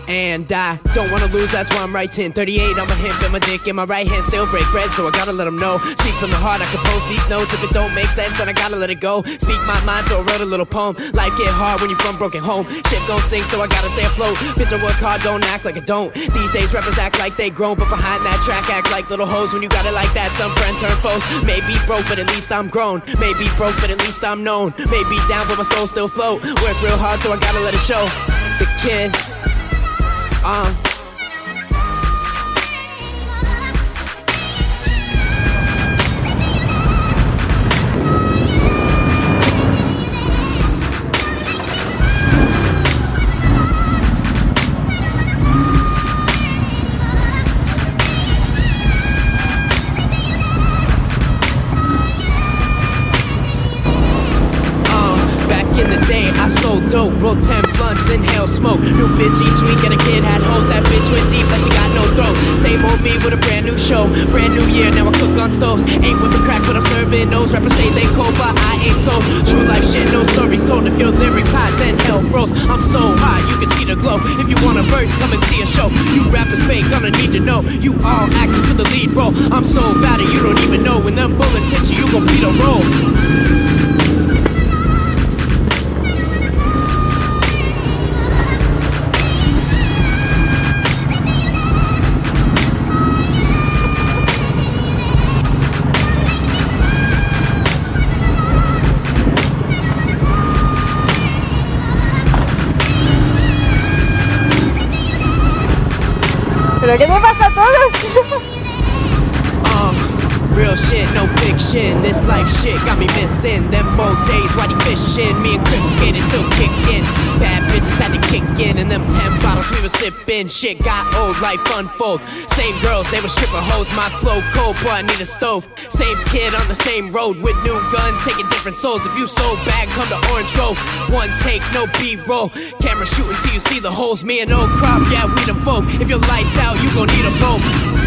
And I don't wanna lose, that's why I'm writing 38 on my hip and my dick in my right hand still break bread, so I gotta let them know. Speak from the heart, I compose these notes. If it don't make sense, then I gotta let it go. Speak my mind, so I wrote a little poem. Life get hard when you're from broken home. Shit gon' sink, so I gotta stay afloat. Bitch, I work hard, don't act like I don't. These days rappers act like they grown, but behind that track act like little hoes. When you got it like that, some friends turn foes. Maybe broke, but at least I'm grown. Maybe broke, but at least I'm known. Maybe down, but my soul still float. Work real hard, so I gotta let it show. The kid, dope, roll 10 blunts, inhale smoke. New bitch each week and a kid had hoes. That bitch went deep like she got no throat. Same old me with a brand new show. Brand new year, now I cook on stoves. Ain't with the crack, but I'm serving those. Rappers say they cold, but I ain't so. True life shit, no stories told. If your lyrics hot, then hell froze. I'm so hot, you can see the glow. If you want a verse, come and see a show. You rappers fake, gonna need to know. You all actors for the lead role. I'm so bad at you don't even know. When them bullets hit you, you gon' beat a roll. ¿Pero qué me pasa a todos? Real shit, no fiction. This life shit got me missing them old days. Whitey fishing, me and Crip skating, still kicking. Bad bitches had to kick in, and them 10 bottles we were sipping. Shit got old, life unfold. Same girls, they were stripping hoes. My flow cold, boy, I need a stove. Same kid on the same road with new guns, taking different souls. If you so bad, come to Orange Grove. One take, no B-roll. Camera shooting till you see the holes. Me and Old Crop, yeah, we the folk. If your lights out, you gon' need a boat.